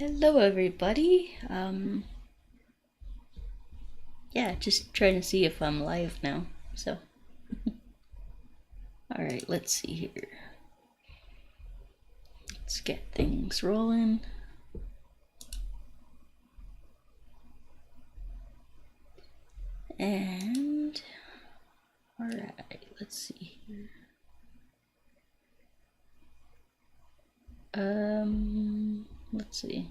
Hello everybody. Yeah, just trying to see if I'm live now. So all right, let's see here. Let's get things rolling. And all right, let's see here. Let's see.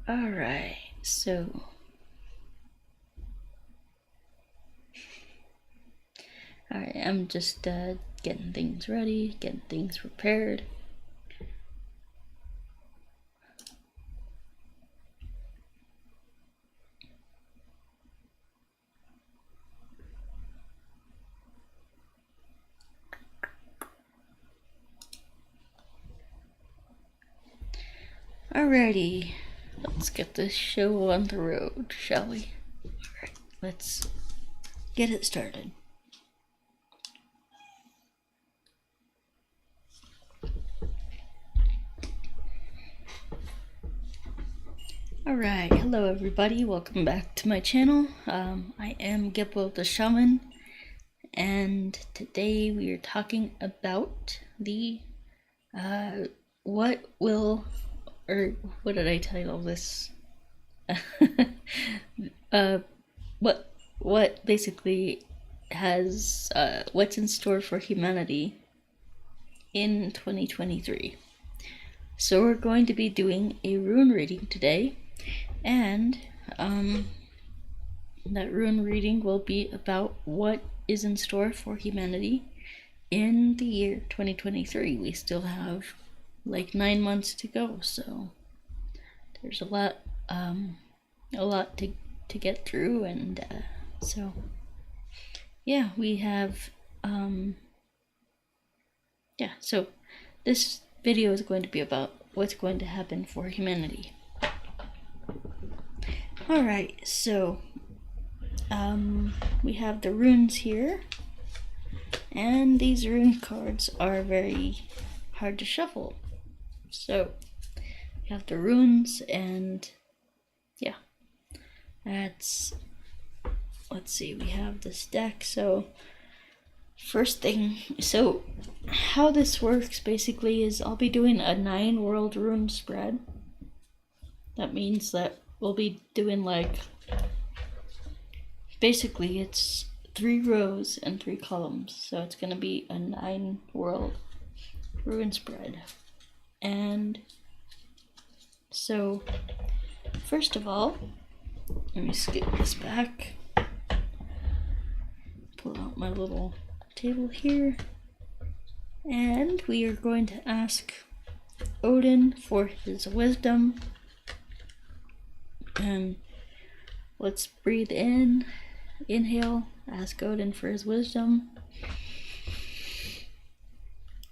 All right, so alright, I'm just getting things ready, getting things prepared. Alrighty, let's get this show on the road, shall we? Alright, let's get it started. Alright, hello everybody, welcome back to my channel. I am Gibbo the Shaman, and today we are talking about the, what did I title this? What basically has, what's in store for humanity in 2023. So we're going to be doing a rune reading today. And that rune reading will be about what is in store for humanity in the year 2023. We still have like 9 months to go, so there's a lot to get through, and so yeah, we have so this video is going to be about what's going to happen for humanity. Alright, so we have the runes here, and these rune cards are very hard to shuffle. So we have the runes, and yeah, let's see, we have this deck. So first thing, so how this works basically is I'll be doing a 9 world rune spread. That means that we'll be doing like, basically it's 3 rows and 3 columns, so it's gonna be a 9 world rune spread. And so first of all, let me skip this back, pull out my little table here, and we are going to ask Odin for his wisdom. And let's breathe in, inhale, ask Odin for his wisdom,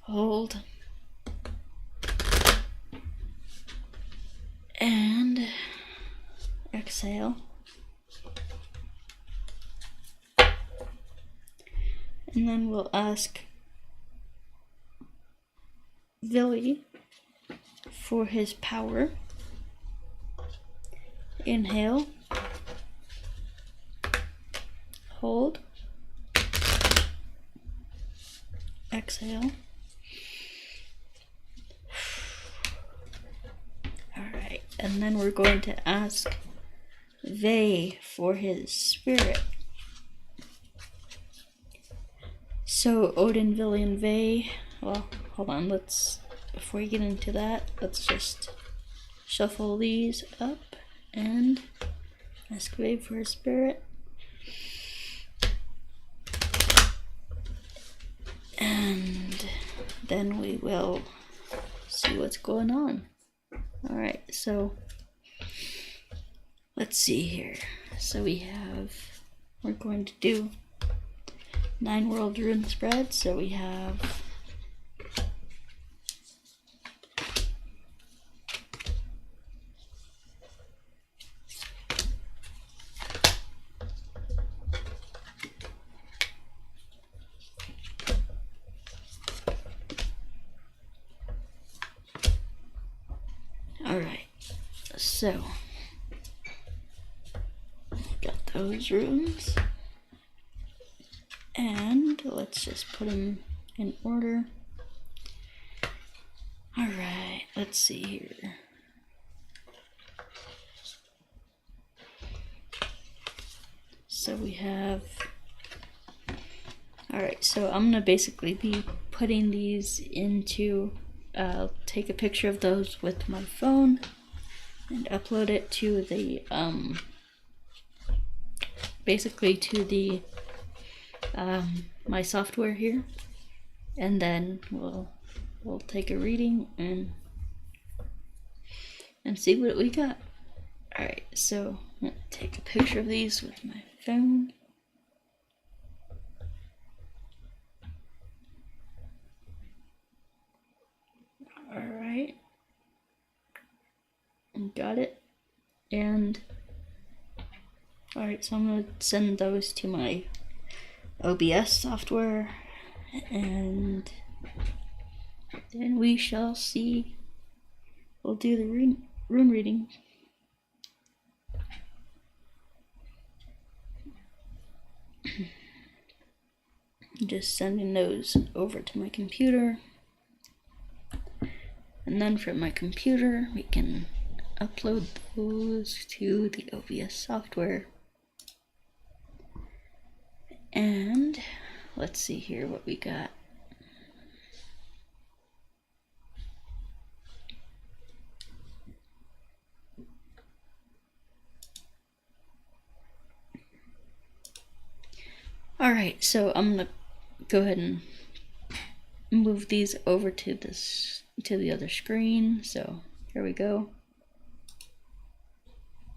hold, and exhale. And then we'll ask Vili for his power. Inhale, hold, exhale. Alright, and then we're going to ask Ve for his spirit. So Odin, Vili, and Ve, well, hold on, before we get into that, let's just shuffle these up and ask Ve for his spirit. And then we will see what's going on. Alright, so let's see here. So we're going to do 9 world rune spread. So we have alright, so got those runes, and let's just put them in order. Alright, let's see here. So we have, alright, so I'm gonna basically be putting these into, take a picture of those with my phone and upload it to the, basically to the, my software here, and then we'll take a reading and see what we got. Alright, so I'm gonna take a picture of these with my phone. Alright, got it. And alright, so I'm gonna send those to my OBS software, and then we shall see. We'll do the rune reading. Just sending those over to my computer, and then from my computer we can upload those to the OBS software. And let's see here what we got. Alright, so I'm gonna go ahead and move these over to the other screen. So here we go.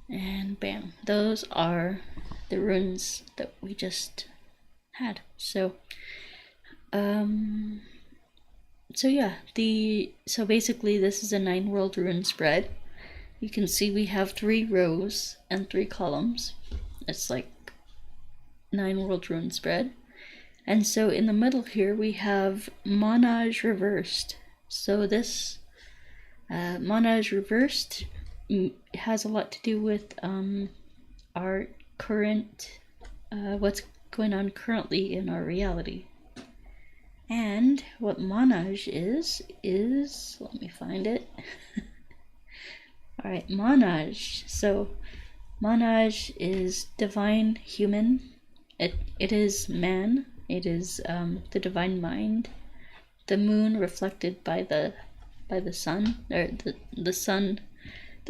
And bam, those are the runes that we just had. So so yeah, so basically this is a 9 world rune spread. You can see we have 3 rows and 3 columns. It's like 9 world rune spread. And so in the middle here we have Monage reversed. So this Monage reversed has a lot to do with our current, what's going on currently in our reality. And what Monage is, let me find it. Alright, Monage. So Monage is divine human. It is man. It is the divine mind. The moon reflected by the sun, or the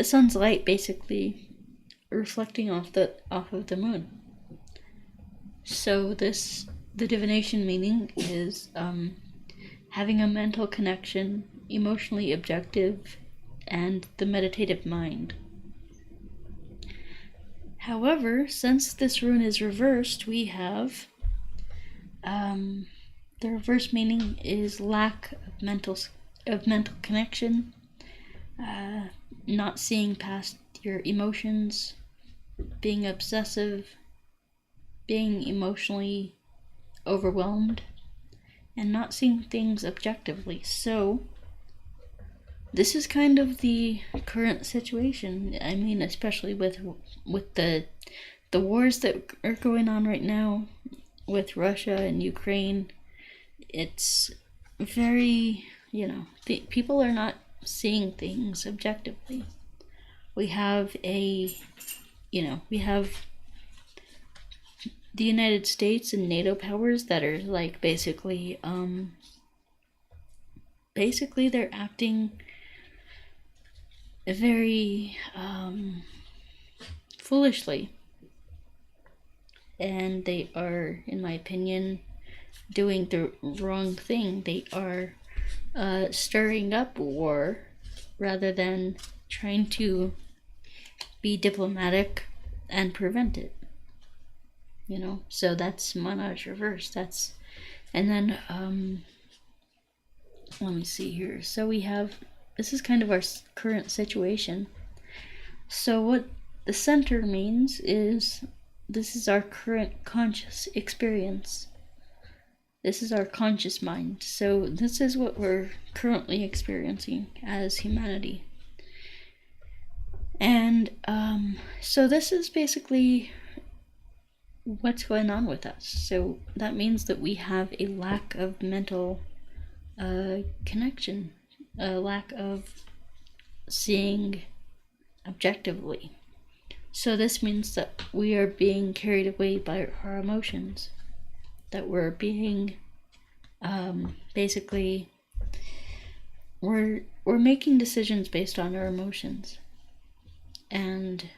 sun's light basically reflecting off of the moon. So the divination meaning is having a mental connection, emotionally objective, and the meditative mind. However, since this rune is reversed, we have the reverse meaning is lack of mental connection, not seeing past your emotions, being obsessive, being emotionally overwhelmed, and not seeing things objectively. So this is kind of the current situation. I mean, especially with the wars that are going on right now with Russia and Ukraine. It's very, people are not seeing things objectively. We have we have the United States and NATO powers that are like basically they're acting very foolishly, and they are, in my opinion, doing the wrong thing. They are stirring up war rather than trying to be diplomatic and prevent it. you know. So that's Manaj reversed. That's, and then let me see here. So we have, this is kind of our current situation. So what the center means is this is our current conscious experience. This is our conscious mind. So this is what we're currently experiencing as humanity. And so this is basically what's going on with us. So that means that we have a lack of mental connection, a lack of seeing objectively. So this means that we are being carried away by our emotions, that we're being basically we're making decisions based on our emotions. And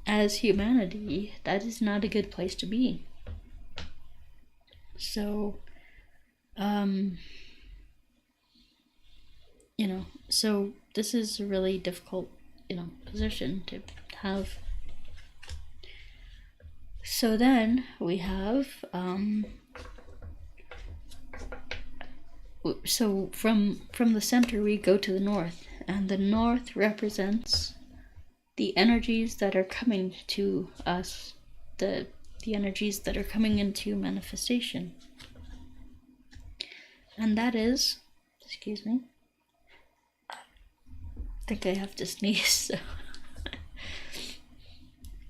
as humanity, that is not a good place to be. So you know, so this is a really difficult, you know, position to have. So then we have so from the center we go to the north, and the north represents the energies that are coming to us, the energies that are coming into manifestation. And that is, excuse me, I think I have to sneeze, so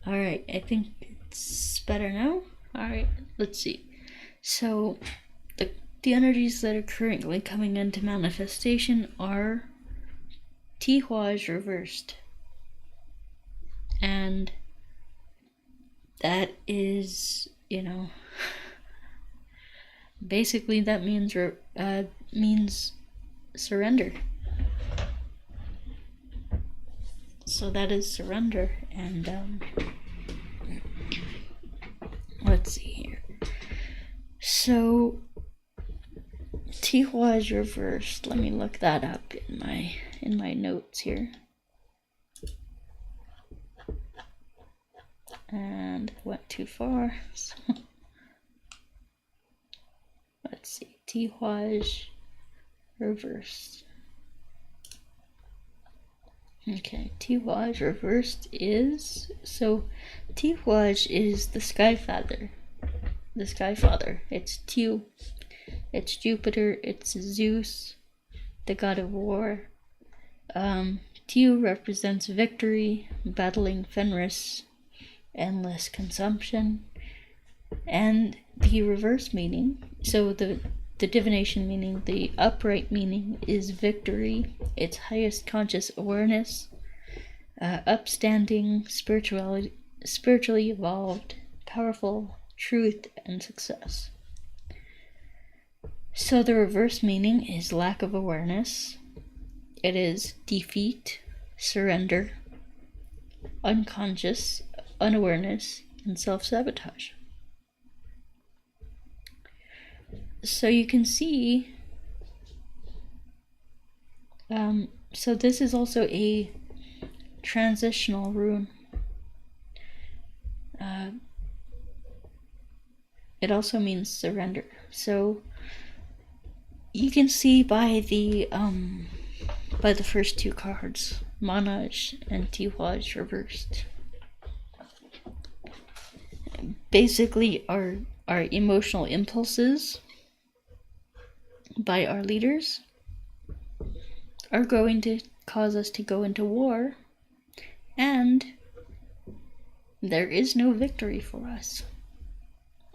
alright, I think it's better now. Alright, let's see. So the energies that are currently coming into manifestation are Tihuaj reversed. And that is, you know, basically that means surrender. So that is surrender. And let's see here. So Tihuaj reversed. Let me look that up in my notes here. And went too far. So let's see. Tihuaj reversed. Okay, Tihuaj reversed is, so Tihuaj is the Sky Father. The Sky Father. It's Tihu. It's Jupiter. It's Zeus, the god of war. Tihu represents victory, battling Fenris, endless consumption. And the reverse meaning, so the divination meaning, the upright meaning is victory, its highest conscious awareness, upstanding, spiritually evolved, powerful, truth, and success. So the reverse meaning is lack of awareness. It is defeat, surrender, unconscious, unawareness, and self-sabotage. So you can see, so this is also a transitional rune. It also means surrender. So you can see by the first two cards, Manaj and Tihuaj reversed. Basically, our emotional impulses by our leaders are going to cause us to go into war, and there is no victory for us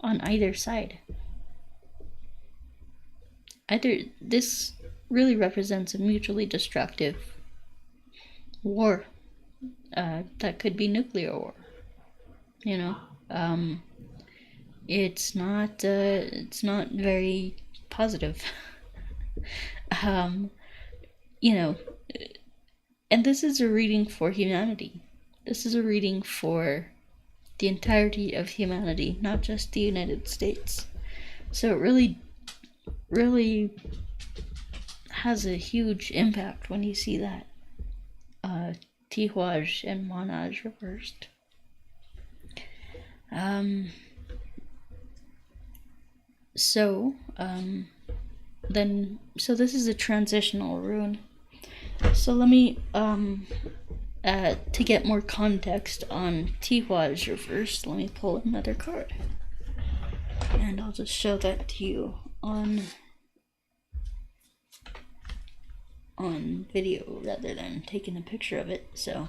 on either side. This really represents a mutually destructive war. That could be nuclear war. You know, it's not very positive. You know, and this is a reading for humanity. This is a reading for the entirety of humanity, not just the United States. So it really has a huge impact when you see that Tihuaj and Manaj reversed. So this is a transitional rune. So let me to get more context on Tihuaj reverse, let me pull another card. And I'll just show that to you on video rather than taking a picture of it. So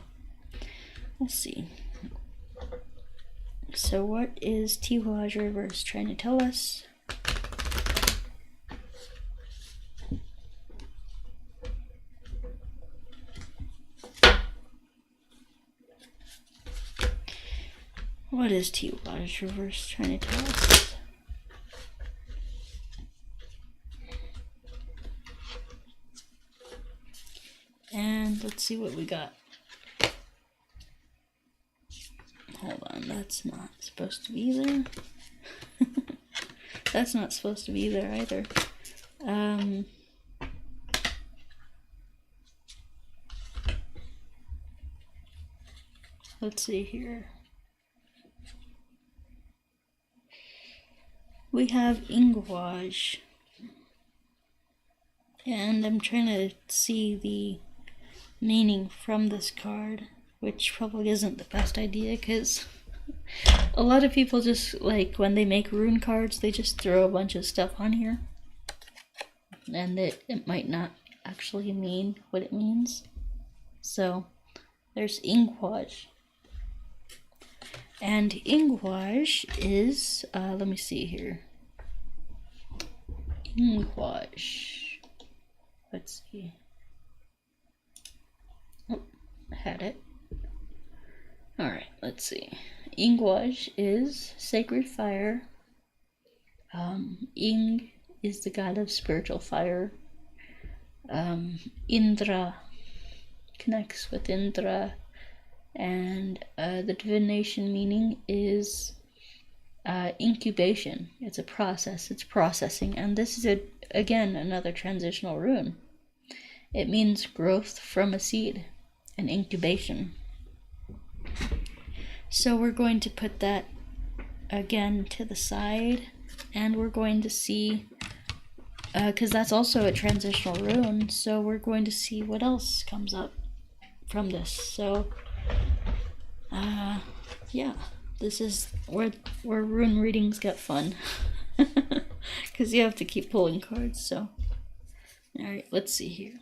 let's see. So what is Tihuaj reverse trying to tell us? What is Tihuaj reverse trying to tell us? And let's see what we got. Hold on, that's not supposed to be there. That's not supposed to be there either. Let's see here. We have Ingwaj. And I'm trying to see the meaning from this card, which probably isn't the best idea because a lot of people just, like, when they make rune cards, they just throw a bunch of stuff on here. And it might not actually mean what it means. So, there's Ingwaj. And Ingwaj is, let me see here. Ingwaj. Let's see. Oh, had it. Alright, let's see. Ingwaj is sacred fire. Ing is the god of spiritual fire. Indra connects with Indra. And the divination meaning is incubation. It's a process, it's processing. And this is, again, another transitional rune. It means growth from a seed, an incubation. So we're going to put that again to the side, and we're going to see, because that's also a transitional rune, so we're going to see what else comes up from this. So yeah, this is where rune readings get fun, because you have to keep pulling cards. So all right, let's see here.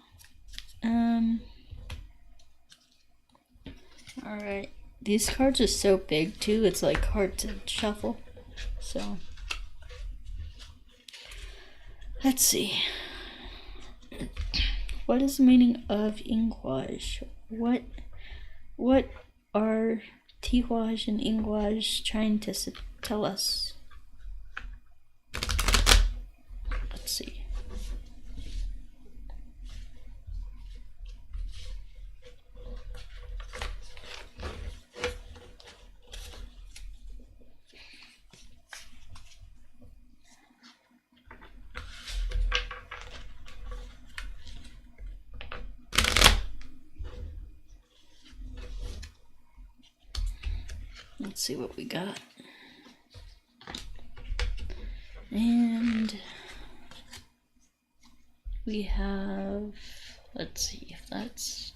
All right, these cards are so big too, it's like hard to shuffle. So let's see. What is the meaning of Ingwaj? What are Tihuaj and Ingwaj trying to tell us? Let's see. Let's see what we got. And we have, let's see if that's,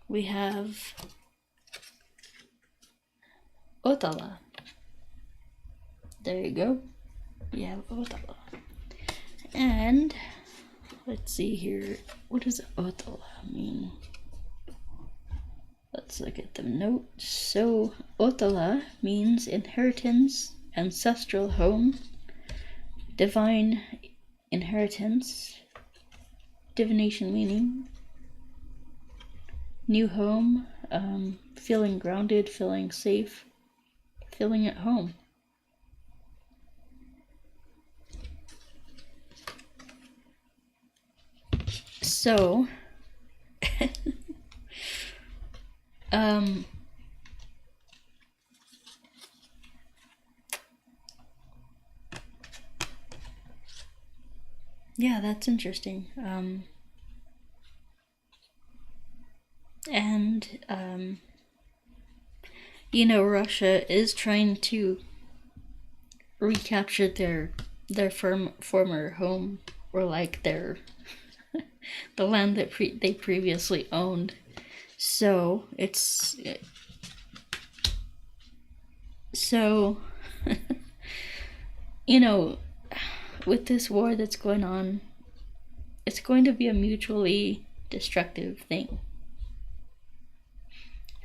we have Otala. There you go. We have Otala. And let's see here. What does Otala mean? Let's look at the notes. So, Otala means inheritance, ancestral home, divine inheritance, divination meaning, new home, feeling grounded, feeling safe, feeling at home. So, yeah, that's interesting. Russia is trying to recapture their former home, or like their the land that they previously owned. So with this war that's going on, it's going to be a mutually destructive thing.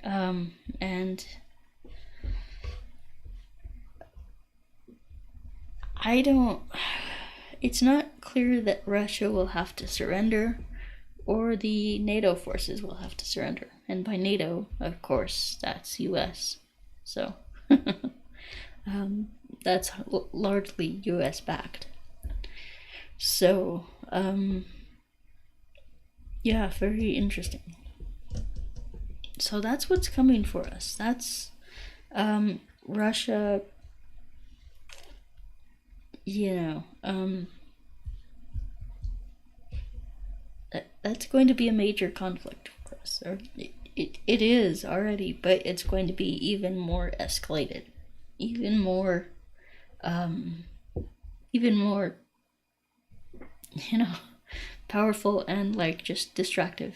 And it's not clear that Russia will have to surrender, or the NATO forces will have to surrender. And by NATO, of course, that's US. So that's largely US backed. So yeah, very interesting. So that's what's coming for us. That's Russia, that's going to be a major conflict for us. Or it is already, but it's going to be even more escalated, even more powerful and like just distractive.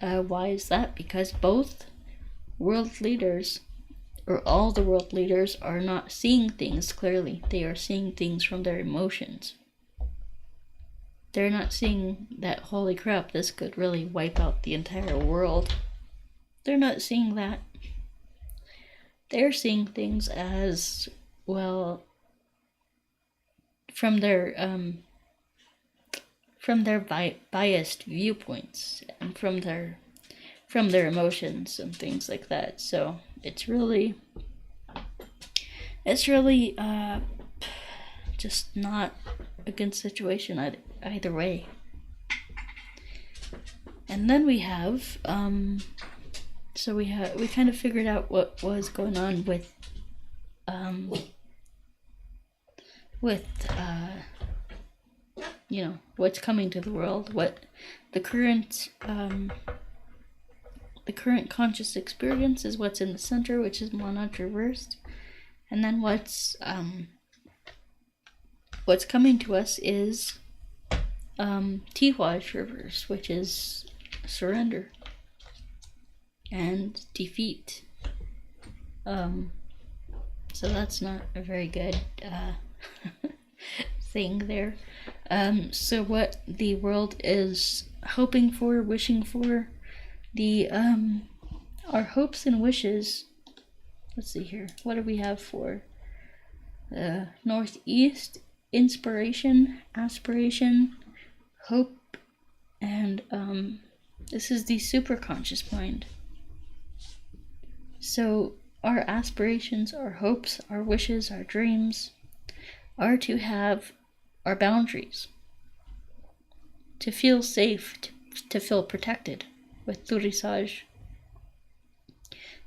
Why is that? Because both world leaders, or all the world leaders, are not seeing things clearly. They are seeing things from their emotions. They're not seeing that, holy crap, this could really wipe out the entire world. They're not seeing that. They're seeing things as, well, from their biased viewpoints and from their emotions and things like that. So it's really just not a good situation either way. And then we have we kind of figured out what was going on with what's coming to the world, what the current conscious experience is, what's in the center, which is monad reversed, and then what's coming to us is Tiwaj reverse, which is surrender and defeat. So that's not a very good thing there. So what the world is hoping for, wishing for, our hopes and wishes. Let's see here. What do we have for Northeast? Inspiration, aspiration, hope, and this is the superconscious mind. So our aspirations, our hopes, our wishes, our dreams are to have our boundaries, to feel safe, to feel protected with Thurisaj.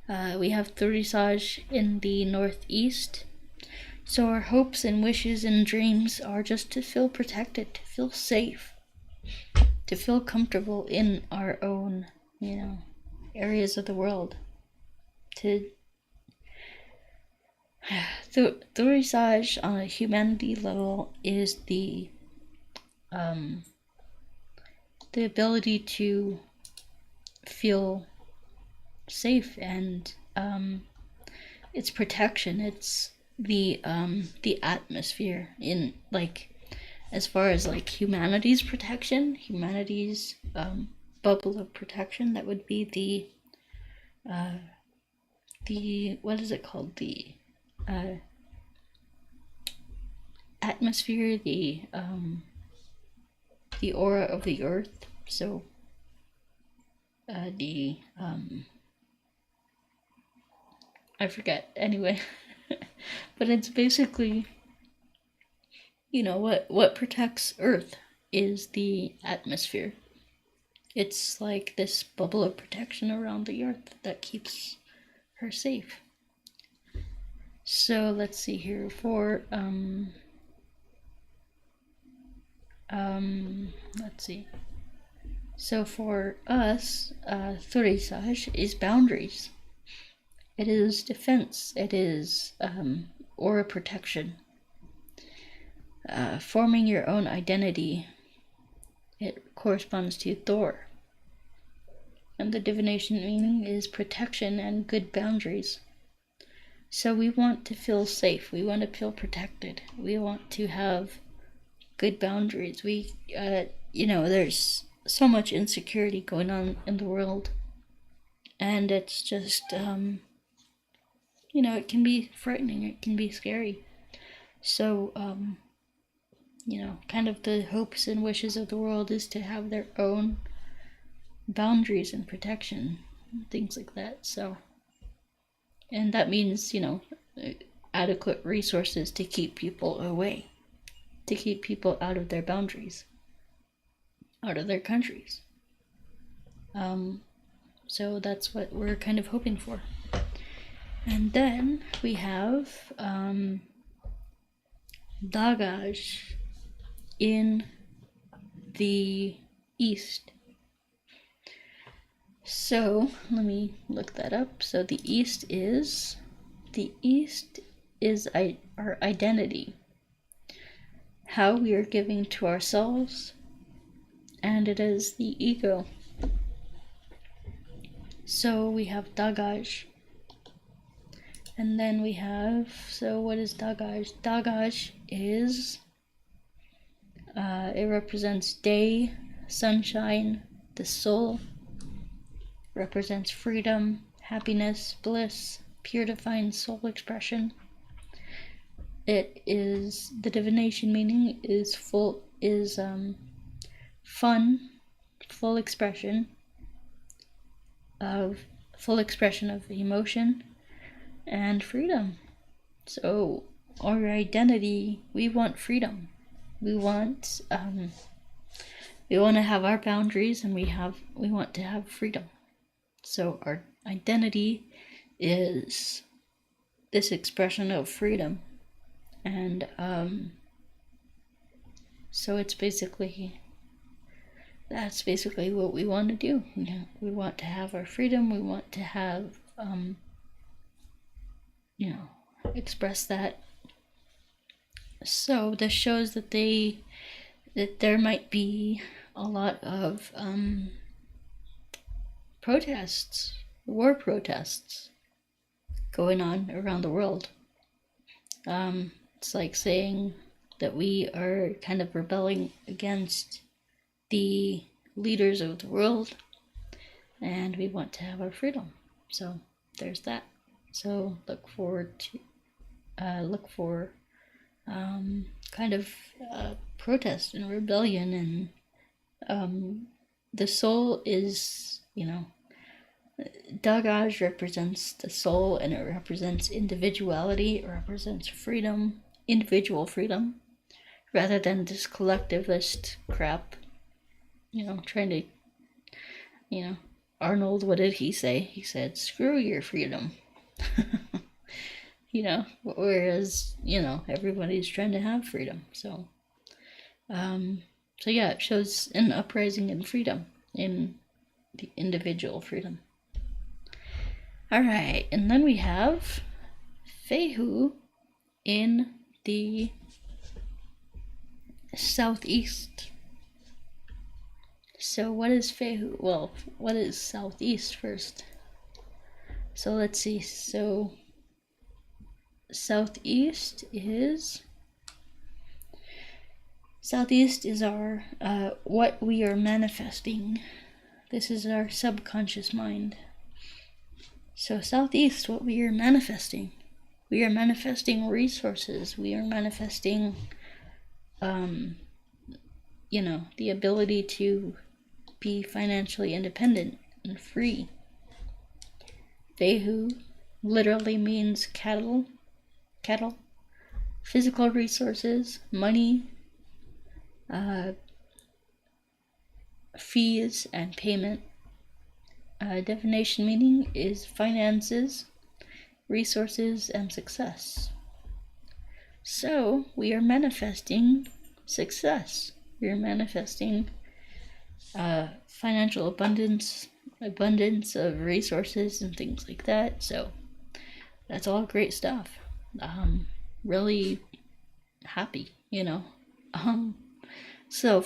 We have Thurisaj in the Northeast. So our hopes and wishes and dreams are just to feel protected, to feel safe, to feel comfortable in our own, areas of the world. Thurisaj on a humanity level is the ability to feel safe, and it's protection. It's the atmosphere in, like, as far as like humanity's protection, humanity's bubble of protection. That would be the what is it called, the atmosphere, the aura of the earth. So I forget anyway. But it's basically, what protects Earth is the atmosphere. It's like this bubble of protection around the Earth that keeps her safe. So let's see here for let's see. So for us, Thurisaj is boundaries. It is defense. It is aura protection. Forming your own identity. It corresponds to Thor. And the divination meaning is protection and good boundaries. So we want to feel safe. We want to feel protected. We want to have good boundaries. There's so much insecurity going on in the world. And it's just, it can be frightening. It can be scary. So, kind of the hopes and wishes of the world is to have their own boundaries and protection, things like that. So, and that means, adequate resources to keep people away, to keep people out of their boundaries, out of their countries. So that's what we're kind of hoping for. And then we have Dagaj in the east. So let me look that up. So the east is our identity, how we are giving to ourselves, and it is the ego. So we have Dagaj. And then we have, so what is Dagaj? Dagaj is, it represents day, sunshine, the soul, represents freedom, happiness, bliss, pure divine soul expression. It is, the divination meaning is fun, full expression of emotion and freedom. So our identity, we want freedom. We want to have our boundaries, and we want to have freedom. So our identity is this expression of freedom, and so that's basically what we want to do. We want to have our freedom. We want to have express that. So this shows that there might be a lot of war protests going on around the world. It's like saying that we are kind of rebelling against the leaders of the world, and we want to have our freedom. So there's that. So look for kind of protest and rebellion, and the soul is, Dagaj represents the soul, and it represents individuality. It represents freedom, individual freedom, rather than this collectivist crap. Trying to, Arnold, what did he say? He said, "Screw your freedom." Whereas, everybody's trying to have freedom. So yeah, it shows an uprising in freedom, in the individual freedom. All right, and then we have Fehu in the southeast. So what is Fehu? Well, what is southeast first? So let's see. So southeast is our what we are manifesting. This is our subconscious mind. So southeast, what we are manifesting. We are manifesting resources. We are manifesting the ability to be financially independent and free. Fehu literally means cattle, physical resources, money, fees, and payment. Divination meaning is finances, resources, and success. So we are manifesting success. We are manifesting financial abundance of resources and things like that. So that's all great stuff. Really happy, you know. So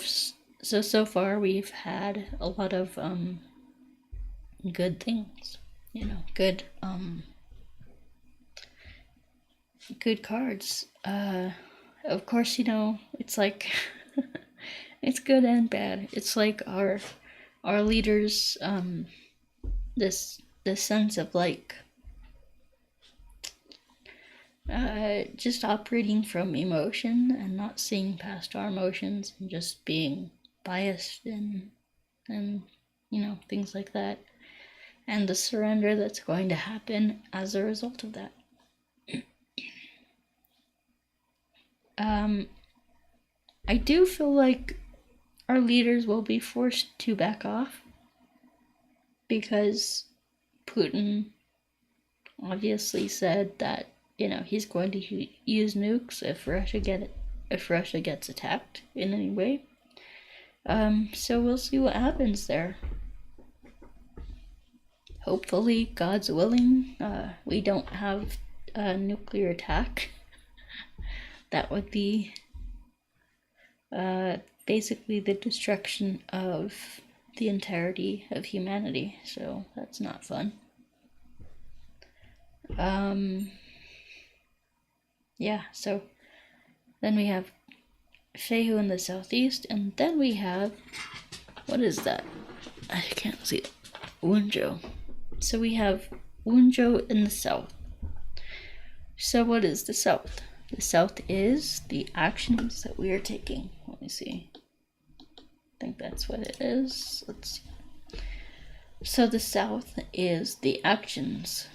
far we've had a lot of good things, you know, good cards. Of course, you know, it's like it's good and bad. It's like our leaders, this sense of like just operating from emotion and not seeing past our emotions and just being biased and you know, things like that, and the surrender that's going to happen as a result of that. I do feel like our leaders will be forced to back off because Putin obviously said that, you know, he's going to use nukes if Russia gets attacked in any way. So we'll see what happens there. Hopefully, God's willing, we don't have a nuclear attack. That would be basically the destruction of the entirety of humanity, so that's not fun. Yeah, so then we have Fehu in the southeast, and then we have, what is that? I can't see it. Wunjo. So we have Wunjo in the south. So what is the south? The south is the actions that we are taking. Let me see. I think that's what it is. Let's see. So the south is the actions.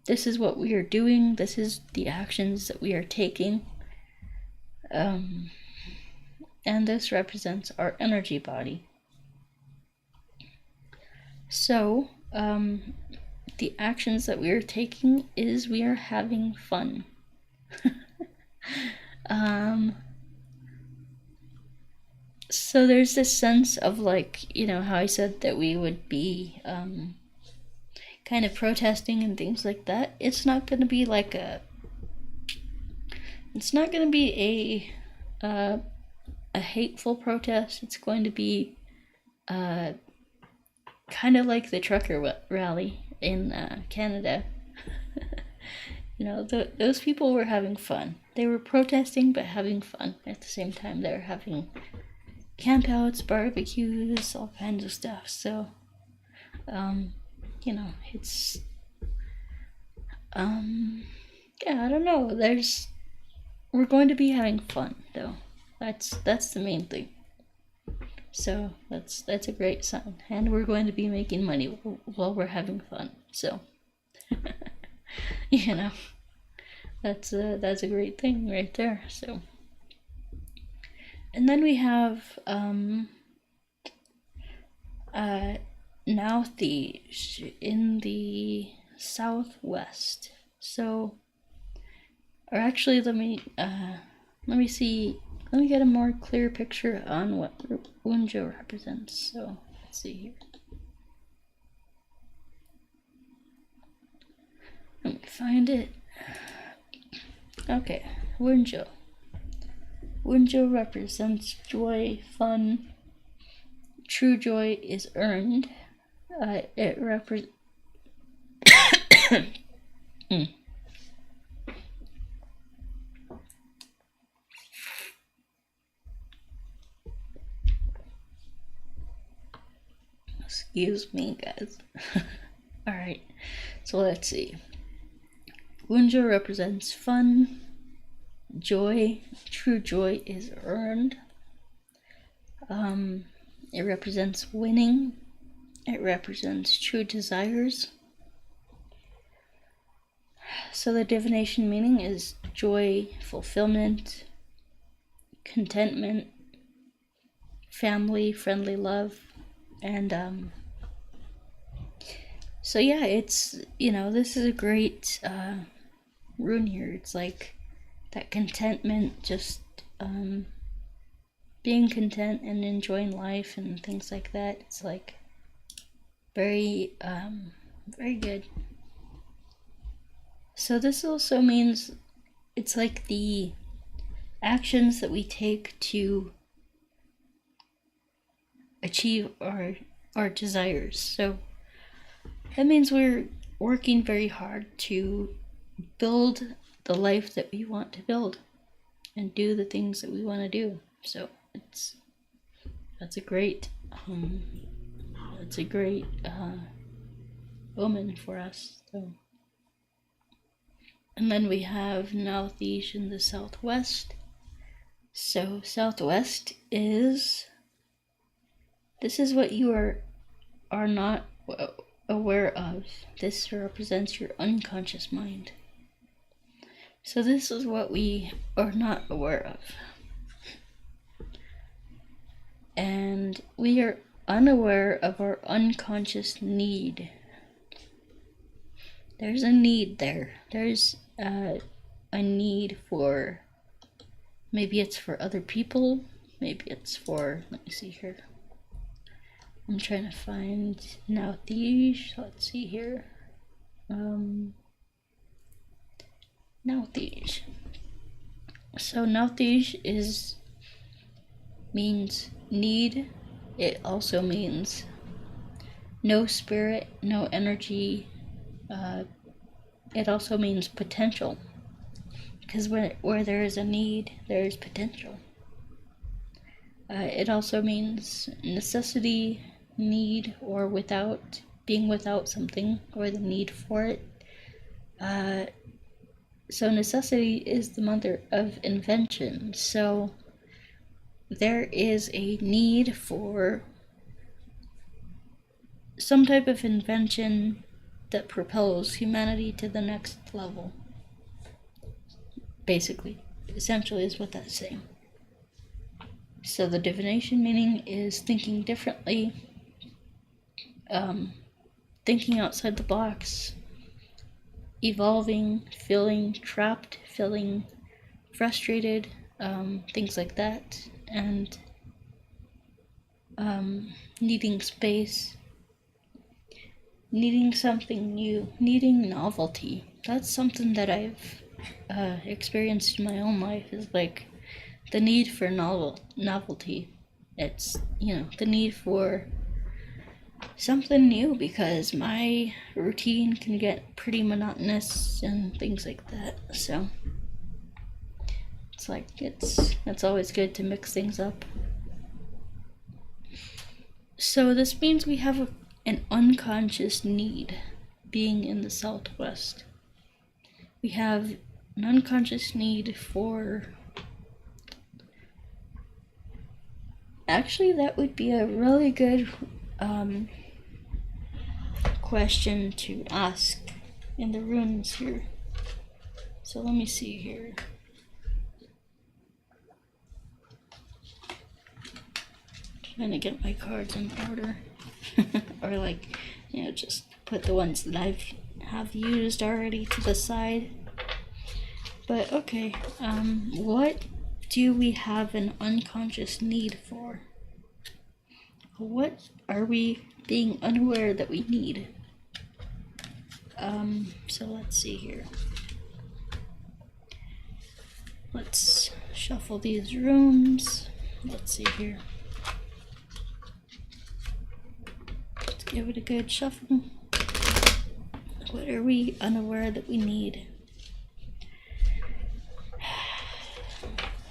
This is what we are doing. This is the actions that we are taking. And this represents our energy body. So, the actions that we are taking is we are having fun. So there's this sense of like, you know, how I said that we would be kind of protesting and things like that. It's not going to be like it's not going to be a hateful protest. It's going to be kind of like the trucker rally in Canada. You know, those people were having fun. They were protesting but having fun at the same time. They were having campouts, barbecues, all kinds of stuff. So, you know, it's yeah, I don't know. We're going to be having fun though. That's the main thing. So that's a great sign, and we're going to be making money while we're having fun. So, you know, that's a great thing right there. So, and then we have now in the southwest. So, or actually, let me see. Let me get a more clear picture on what Wunjo represents. So, let's see here. Let me find it. Okay, Wunjo. Wunjo represents joy, fun. True joy is earned. It represents... Excuse me, guys. Alright, so let's see. Wunjo represents fun, joy. True joy is earned. It represents winning. It represents true desires. So the divination meaning is joy, fulfillment, contentment, family, friendly love. And so yeah, it's, you know, this is a great rune here. It's like that contentment, just being content and enjoying life and things like that. It's like very Very good. So this also means it's like the actions that we take to achieve our desires. So that means we're working very hard to build the life that we want to build and do the things that we want to do. So that's a great omen for us. So. And then we have Northeast in the southwest. So southwest this is what you are not aware of. This represents your unconscious mind. So this is what we are not aware of. And we are unaware of our unconscious need. There's a need there. There's a need for, maybe it's for other people, maybe it's for, let me see here. I'm trying to find Northeast. Let's see here. Northeast. So Northeast means need. It also means no spirit, no energy. It also means potential, because where there is a need, there is potential. It also means necessity, need, or without, being without something, or the need for it. So necessity is the mother of invention. So there is a need for some type of invention that propels humanity to the next level. Basically, essentially is what that's saying. So the divination meaning is thinking differently, thinking outside the box, evolving, feeling trapped, feeling frustrated, things like that, and needing space, needing something new, needing novelty. That's something that I've experienced in my own life, is like the need for novelty. It's, the need for something new, because my routine can get pretty monotonous and things like that. So it's like it's always good to mix things up. So this means we have an unconscious need being in the southwest. We have an unconscious need for, actually that would be a really good question to ask in the runes here. So let me see here. Trying to get my cards in order. Or just put the ones that have used already to the side. But okay, what do we have an unconscious need for? What are we being unaware that we need? So let's see here. Let's shuffle these runes. Let's see here. Let's give it a good shuffle. What are we unaware that we need?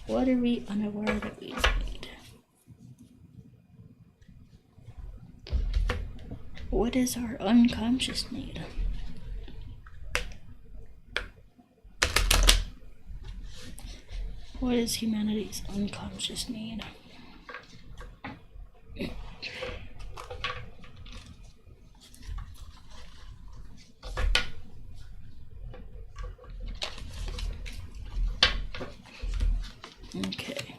What are we unaware that we need? What is our unconscious need? What is humanity's unconscious need? Okay.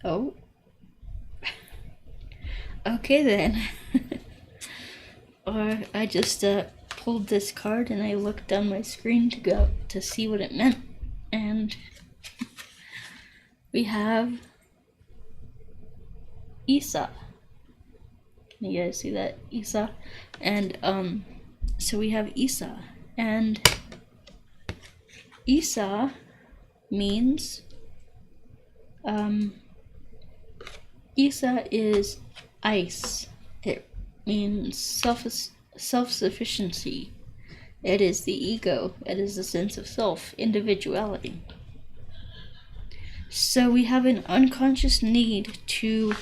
Oh. Okay then. Or I just pulled this card and I looked down my screen to see what it meant, and we have Isa. Can you guys see that? Isa. And so we have Isa, and Isa means Isa is ice. It means self-sufficiency. It is the ego. It is the sense of self, individuality. So we have an unconscious need to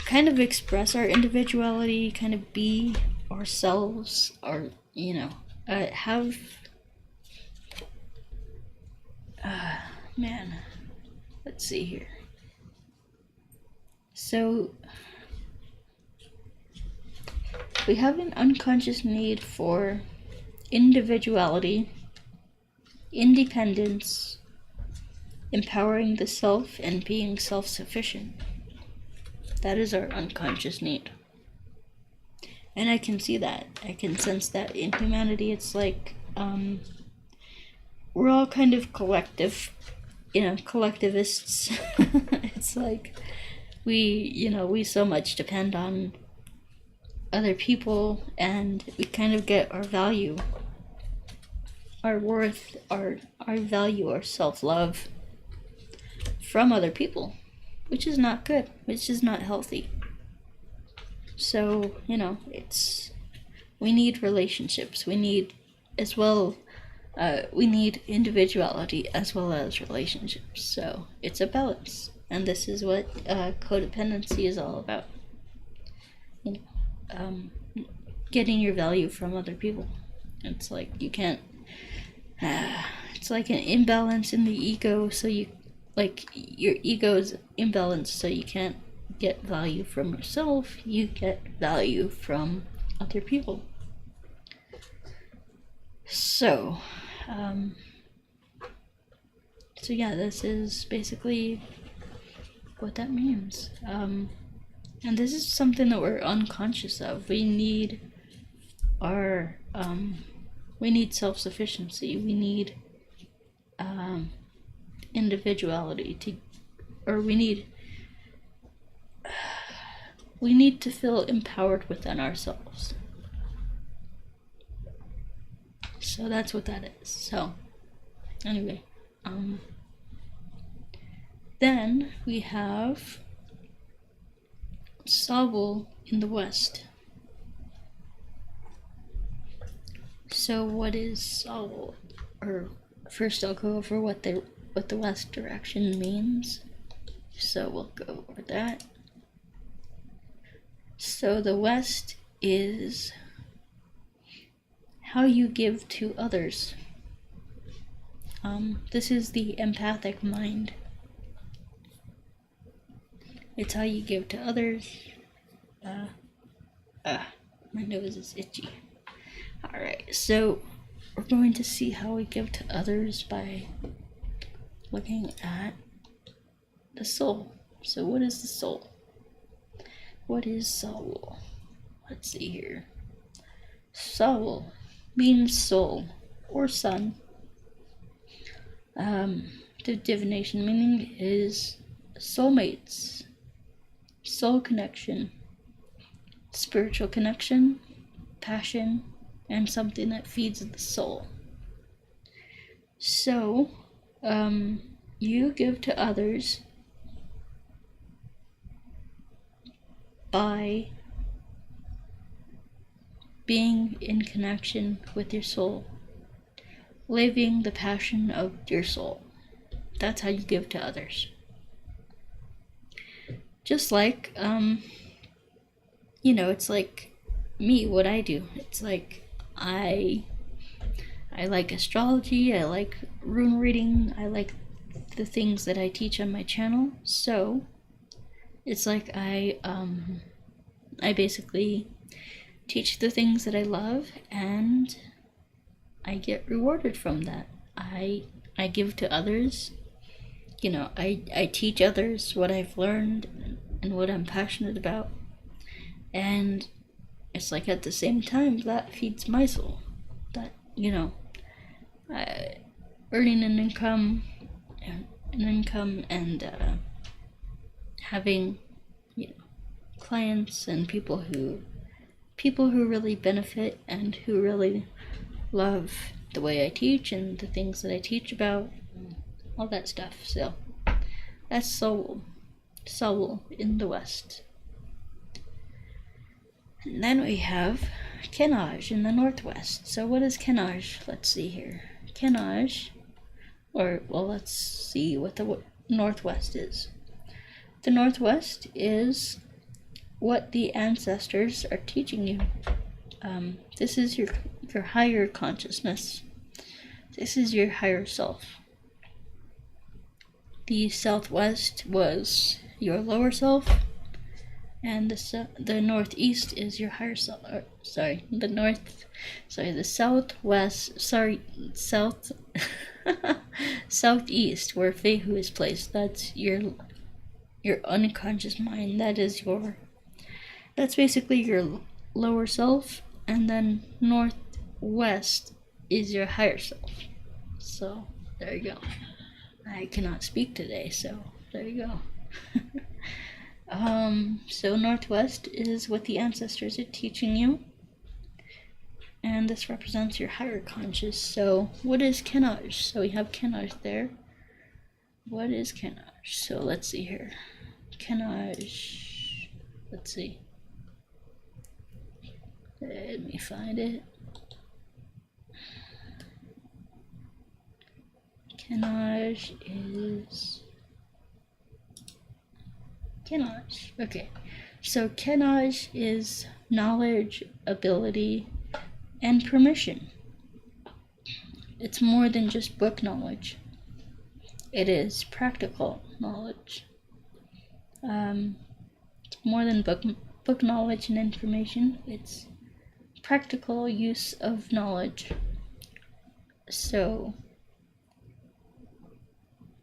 kind of express our individuality, kind of be ourselves, or have man, let's see here. So we have an unconscious need for individuality, independence, empowering the self, and being self-sufficient. That is our unconscious need. And I can see that. I can sense that in humanity. It's like we're all kind of collectivists. It's like we so much depend on other people, and we kind of get our value, our worth, our value, our self-love from other people, which is not good, which is not healthy. So, we need relationships. We need we need individuality as well as relationships. So it's a balance, and this is what codependency is all about. Getting your value from other people. It's like you can't. It's like an imbalance in the ego. So your ego is imbalanced, so you can't get value from yourself. You get value from other people. So, yeah, this is basically what that means. And this is something that we're unconscious of. We need we need self-sufficiency. We need individuality we need to feel empowered within ourselves. So that's what that is. So anyway, then we have Saul in the West. So what is Saul? Or first I'll go over what the West direction means. So we'll go over that. So the West is how you give to others. This is the empathic mind. It's how you give to others. My nose is itchy. Alright, so we're going to see how we give to others by looking at the soul. So what is the soul? What is soul? Let's see here. Soul means soul or sun. The divination meaning is soulmates, soul connection, spiritual connection, passion, and something that feeds the soul. So, you give to others by being in connection with your soul, living the passion of your soul. That's how you give to others. Just like, it's like me, what I do. It's like I like astrology, I like rune reading, I like the things that I teach on my channel. So it's like I basically teach the things that I love, and I get rewarded from that. I give to others. I teach others what I've learned and what I'm passionate about. And it's like at the same time that feeds my soul. That, earning an income, and having, you know, clients and people who really benefit and who really love the way I teach and the things that I teach about, all that stuff. So that's Seoul in the west. And then we have Kenaj in the northwest. So what is Kenaj? Let's see here. Kenaj, let's see what the northwest is. The northwest is what the ancestors are teaching you. This is your higher consciousness. This is your higher self. The southwest was your lower self, and the northeast is your higher self. Southeast, where Fehu is placed. That's your unconscious mind. That's basically your lower self, and then northwest is your higher self. So there you go. I cannot speak today, so there you go. So northwest is what the ancestors are teaching you, and this represents your higher conscious. So what is Kenaj? So we have Kenaj there. What is Kenaj? So let's see here. Kenaj, let's see. Let me find it. Kenaj is Kenaj. Okay, so Kenaj is knowledge, ability, and permission. It's more than just book knowledge. It is practical knowledge. It's more than book knowledge and information. It's practical use of knowledge. So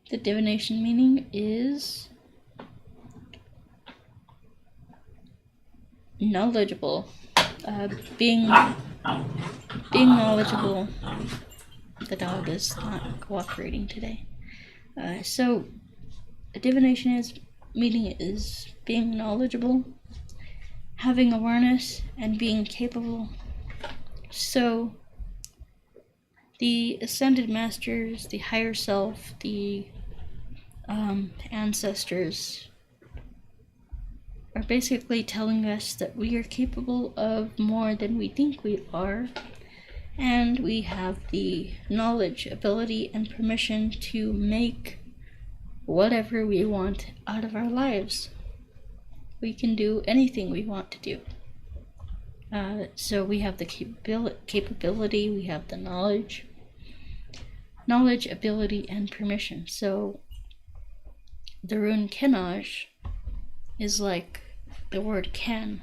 the divination meaning is knowledgeable, being knowledgeable. The dog is not cooperating today. So a divination meaning is being knowledgeable, having awareness, and being capable. So the ascended masters, the higher self, the ancestors are basically telling us that we are capable of more than we think we are, and we have the knowledge, ability, and permission to make whatever we want out of our lives. We can do anything we want to do. So we have the capability, we have the knowledge, ability, and permission. So the rune Kenaj is like the word can.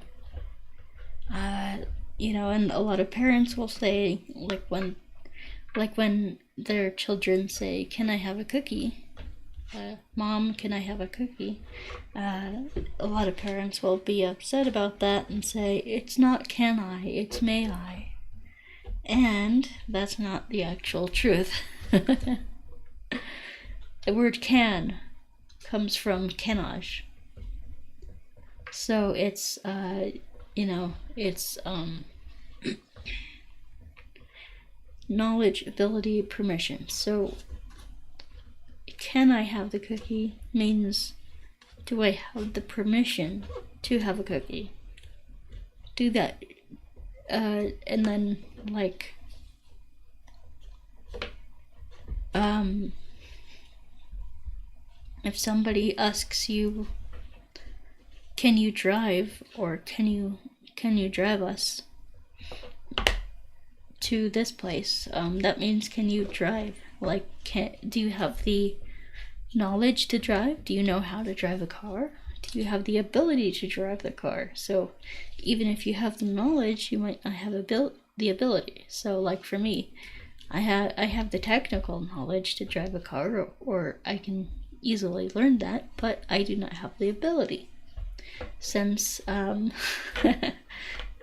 And a lot of parents will say, like when their children say, "Can I have a cookie?" Mom, can I have a cookie? A lot of parents will be upset about that and say, it's not can I, it's may I. And that's not the actual truth. The word can comes from Kenaj. So it's, knowledge, ability, permission. So can I have the cookie means, do I have the permission to have a cookie? Do that. And then, if somebody asks you, can you drive, or can you drive us to this place? That means, can you drive? Do you have the knowledge to drive? Do you know how to drive a car? Do you have the ability to drive the car? So even if you have the knowledge, you might not have the ability. So like for me, I have the technical knowledge to drive a car, or I can easily learn that, but I do not have the ability, since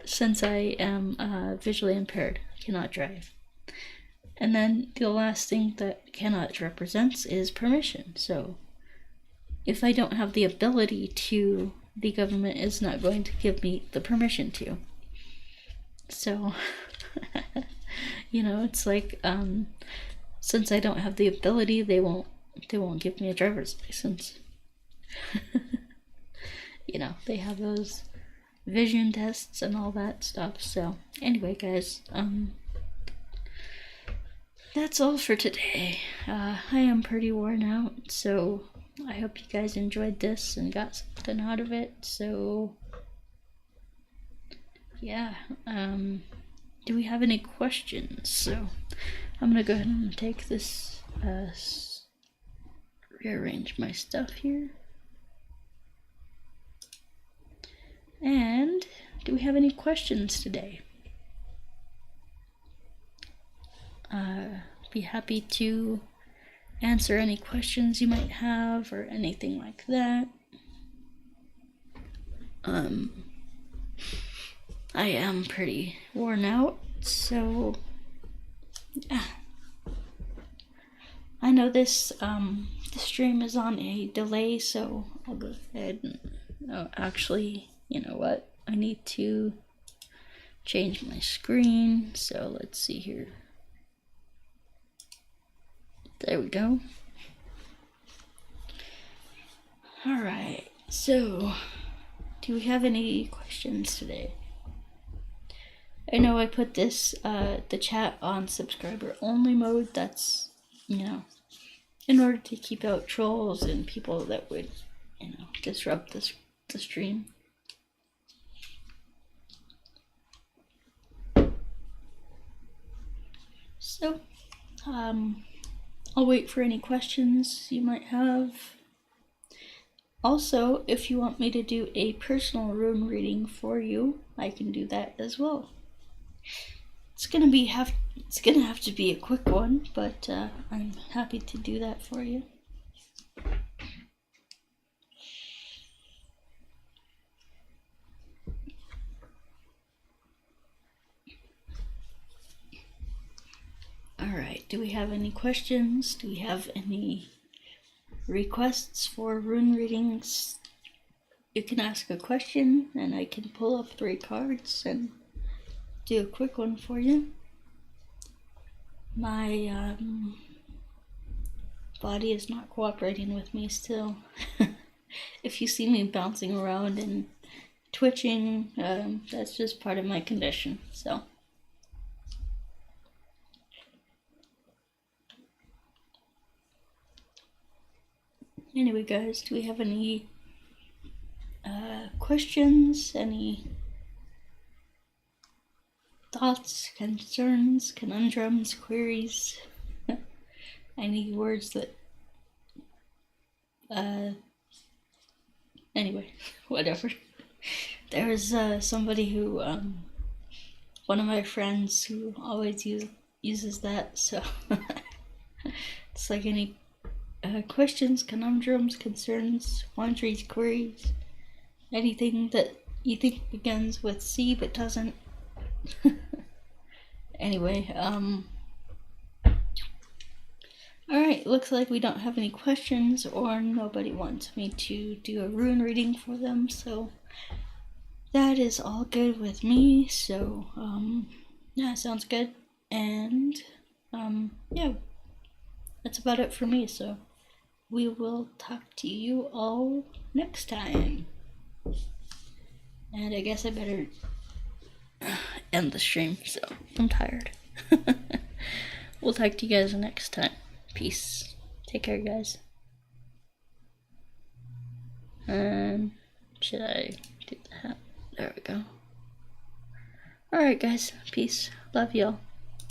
since I am visually impaired, I cannot drive. And then the last thing that cannot represents is permission. So if I don't have the ability to, the government is not going to give me the permission to. So, it's like, since I don't have the ability, they won't give me a driver's license. They have those vision tests and all that stuff. So anyway, guys, that's all for today. I am pretty worn out, so I hope you guys enjoyed this and got something out of it. So yeah, do we have any questions? So I'm gonna go ahead and take this, rearrange my stuff here. And do we have any questions today? Be happy to answer any questions you might have or anything like that. I am pretty worn out, so yeah. I know this the stream is on a delay, so I'll go ahead and actually, you know what? I need to change my screen, so let's see here. There we go. Alright, so do we have any questions today? I know I put this, the chat on subscriber only mode. That's, in order to keep out trolls and people that would, disrupt the stream. So, I'll wait for any questions you might have. Also, if you want me to do a personal rune reading for you, I can do that as well. It's gonna have to be a quick one, but I'm happy to do that for you. Alright, do we have any questions? Do we have any requests for rune readings? You can ask a question and I can pull up 3 cards and do a quick one for you. My body is not cooperating with me still. If you see me bouncing around and twitching, that's just part of my condition. So anyway, guys, do we have any questions? Any thoughts, concerns, conundrums, queries? Any words that anyway, whatever. There was somebody who one of my friends who always uses that, so it's like any questions, conundrums, concerns, wonderies, queries, anything that you think begins with C but doesn't. Anyway, alright, looks like we don't have any questions or nobody wants me to do a rune reading for them, so that is all good with me. So yeah, sounds good. And yeah, that's about it for me, so we will talk to you all next time. And I guess I better end the stream, so I'm tired. We'll talk to you guys next time. Peace. Take care, guys. Should I do that? There we go. Alright, guys. Peace. Love y'all.